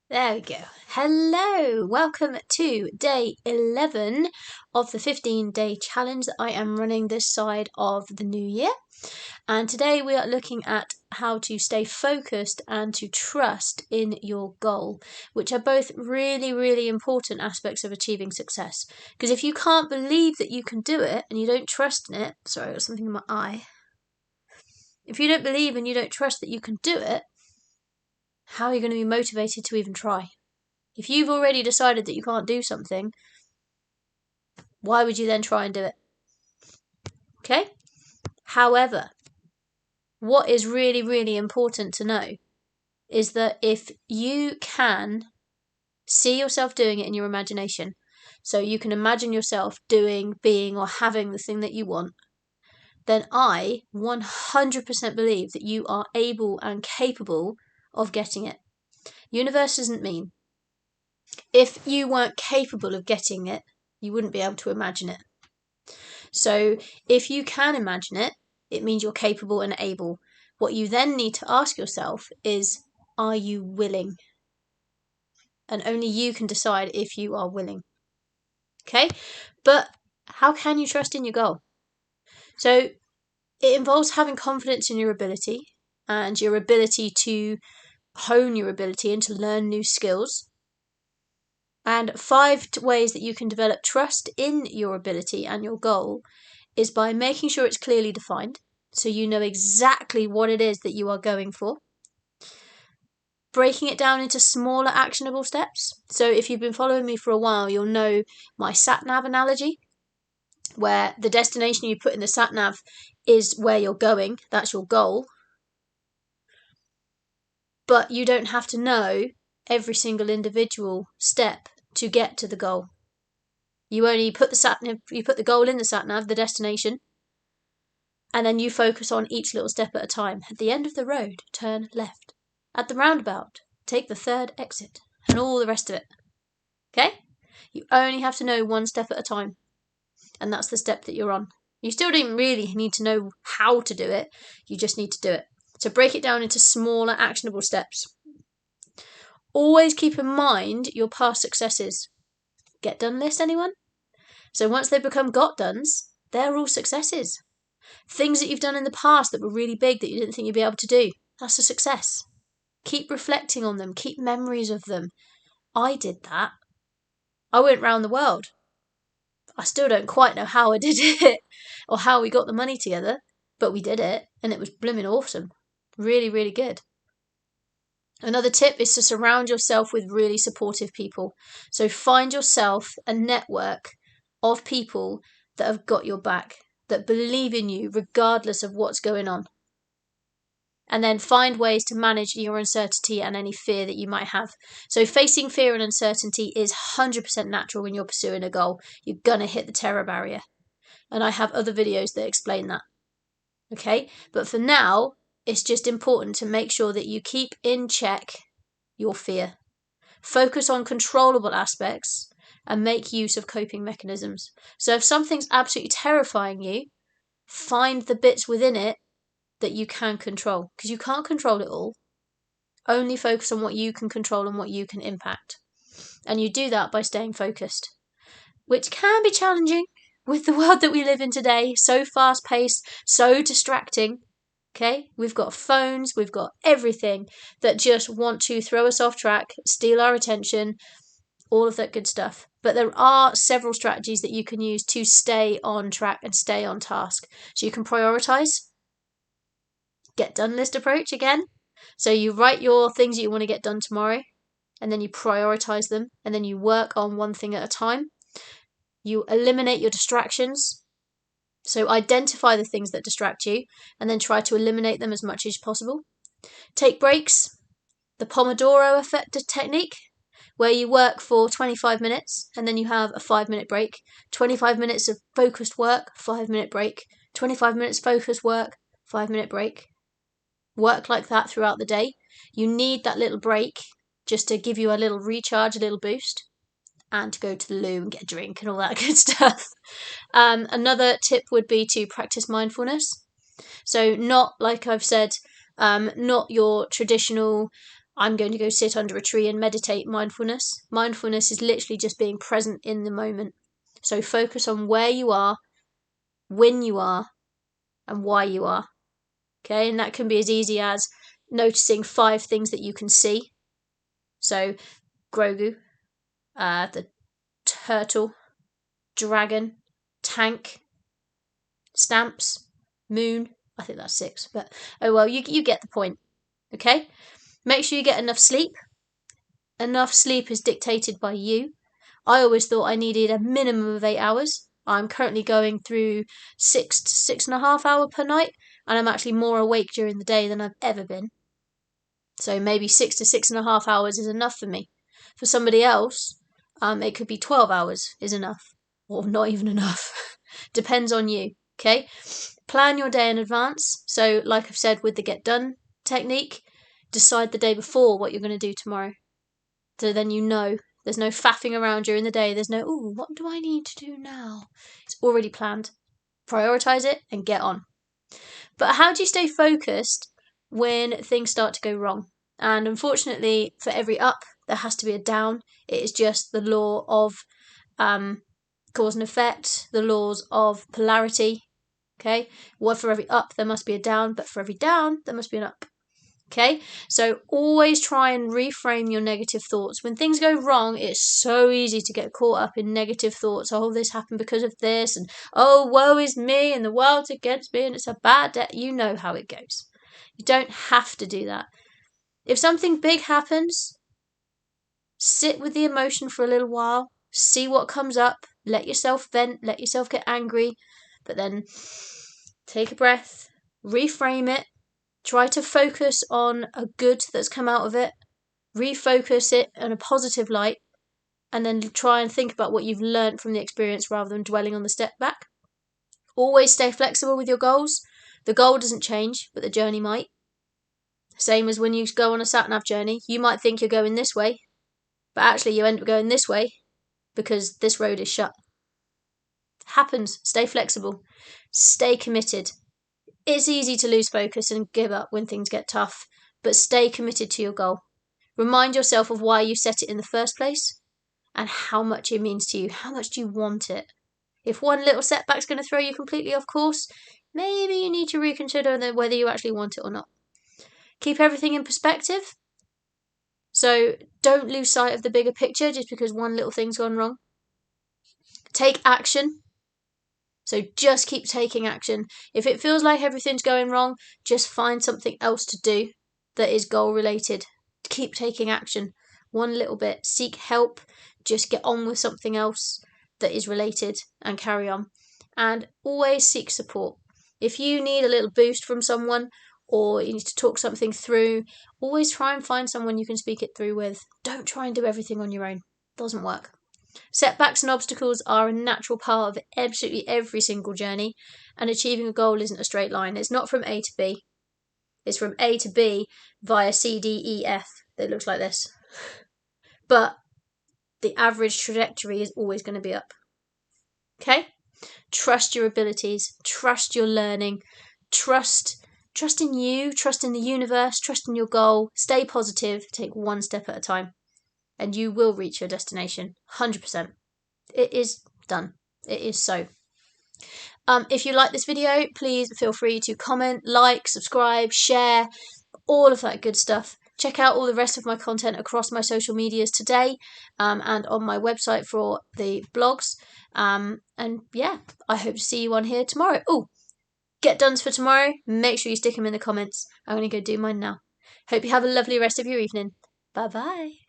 There we go. Hello, welcome to day 11 of the 15-day challenge that I am running this side of the new year. And today we are looking at how to stay focused and to trust in your goal, which are both really, really important aspects of achieving success. Because if you can't believe that you can do it and you don't trust in it, sorry, I got something in my eye. If you don't believe and you don't trust that you can do it, how are you going to be motivated to even try? If you've already decided that you can't do something, why would you then try and do it? Okay? However, what is really, really important to know is that if you can see yourself doing it in your imagination, so you can imagine yourself doing, being, or having the thing that you want, then I 100% believe that you are able and capable of getting it. Universe isn't mean. If you weren't capable of getting it, you wouldn't be able to imagine it. So if you can imagine it, it means you're capable and able. What you then need to ask yourself is, are you willing? And only you can decide if you are willing. Okay? But how can you trust in your goal? So it involves having confidence in your ability and your ability to hone your ability and to learn new skills. And 5 ways that you can develop trust in your ability and your goal is by making sure it's clearly defined, so you know exactly what it is that you are going for. Breaking it down into smaller actionable steps. So if you've been following me for a while, you'll know my sat-nav analogy, where the destination you put in the sat-nav is where you're going, that's your goal. But you don't have to know every single individual step to get to the goal. You only put the goal in the sat-nav, the destination, and then you focus on each little step at a time. At the end of the road, turn left. At the roundabout, take the 3rd exit, and all the rest of it. Okay? You only have to know one step at a time, and that's the step that you're on. You still don't really need to know how to do it, you just need to do it. So break it down into smaller, actionable steps. Always keep in mind your past successes. Get done list, anyone? So once they become got dones, they're all successes. Things that you've done in the past that were really big that you didn't think you'd be able to do, that's a success. Keep reflecting on them, keep memories of them. I did that. I went round the world. I still don't quite know how I did it or how we got the money together, but we did it and it was blooming awesome. Really, really good. Another tip is to surround yourself with really supportive people. So find yourself a network of people that have got your back, that believe in you regardless of what's going on. And then find ways to manage your uncertainty and any fear that you might have. So facing fear and uncertainty is 100% natural when you're pursuing a goal. You're going to hit the terror barrier. And I have other videos that explain that. Okay? But for now, it's just important to make sure that you keep in check your fear. Focus on controllable aspects and make use of coping mechanisms. So if something's absolutely terrifying you, find the bits within it that you can control, because you can't control it all. Only focus on what you can control and what you can impact. And you do that by staying focused, which can be challenging with the world that we live in today, so fast-paced, so distracting. Okay, we've got phones, we've got everything that just want to throw us off track, steal our attention, all of that good stuff. But there are several strategies that you can use to stay on track and stay on task. So you can prioritize. Get done list approach again. So you write your things that you want to get done tomorrow, and then you prioritize them, and then you work on one thing at a time. You eliminate your distractions. So identify the things that distract you, and then try to eliminate them as much as possible. Take breaks. The Pomodoro effect technique, where you work for 25 minutes, and then you have a 5-minute break. 25 minutes of focused work, 5-minute break. 25 minutes focused work, 5-minute break. Work like that throughout the day. You need that little break just to give you a little recharge, a little boost, and to go to the loo and get a drink and all that good stuff. Another tip would be to practice mindfulness. So not, like I've said, not your traditional I'm going to go sit under a tree and meditate mindfulness. Mindfulness is literally just being present in the moment. So focus on where you are, when you are, and why you are. Okay, and that can be as easy as noticing 5 things that you can see. So Grogu, the turtle, dragon, tank, stamps, moon. I think that's 6, but oh well, you get the point. Okay, make sure you get enough sleep. Enough sleep is dictated by you. I always thought I needed a minimum of 8 hours. I'm currently going through 6 to 6.5 hours per night, and I'm actually more awake during the day than I've ever been. So maybe 6 to 6.5 hours is enough for me. For somebody else, it could be 12 hours is enough, or not even enough. Depends on you. Okay, plan your day in advance. So, like I've said with the get done technique, decide the day before what you're going to do tomorrow. So then you know there's no faffing around during the day. There's no, ooh, what do I need to do now? It's already planned. Prioritize it and get on. But how do you stay focused when things start to go wrong? And unfortunately, for every up, there has to be a down. It is just the law of cause and effect, the laws of polarity. Okay, well, for every up, there must be a down, but for every down, there must be an up. Okay, so always try and reframe your negative thoughts. When things go wrong, it's so easy to get caught up in negative thoughts. Oh, this happened because of this, and oh, woe is me, and the world's against me, and it's a bad day. You know how it goes. You don't have to do that. If something big happens, sit with the emotion for a little while, see what comes up, let yourself vent, let yourself get angry, but then take a breath, reframe it. Try to focus on a good that's come out of it, refocus it in a positive light, and then try and think about what you've learned from the experience rather than dwelling on the step back. Always stay flexible with your goals. The goal doesn't change, but the journey might. Same as when you go on a sat-nav journey, you might think you're going this way, but actually you end up going this way because this road is shut. Happens. Stay flexible. Stay committed. It's easy to lose focus and give up when things get tough, but stay committed to your goal. Remind yourself of why you set it in the first place and how much it means to you. How much do you want it? If one little setback's going to throw you completely off course, maybe you need to reconsider whether you actually want it or not. Keep everything in perspective. So don't lose sight of the bigger picture just because one little thing's gone wrong. Take action. So just keep taking action. If it feels like everything's going wrong, just find something else to do that is goal related. Keep taking action. One little bit. Seek help. Just get on with something else that is related and carry on. And always seek support. If you need a little boost from someone or you need to talk something through, always try and find someone you can speak it through with. Don't try and do everything on your own. It doesn't work. Setbacks and obstacles are a natural part of absolutely every single journey, and achieving a goal isn't a straight line. It's not from A to B. It's from A to B via C, D, E, F. It looks like this. But the average trajectory is always going to be up. Okay? Trust your abilities. Trust your learning. Trust in you. Trust in the universe. Trust in your goal. Stay positive. Take one step at a time. And you will reach your destination. 100%. It is done. It is so. If you like this video, please feel free to comment, like, subscribe, share, all of that good stuff. Check out all the rest of my content across my social medias today and on my website for the blogs. And yeah, I hope to see you on here tomorrow. Oh, get dones for tomorrow. Make sure you stick them in the comments. I'm going to go do mine now. Hope you have a lovely rest of your evening. Bye-bye.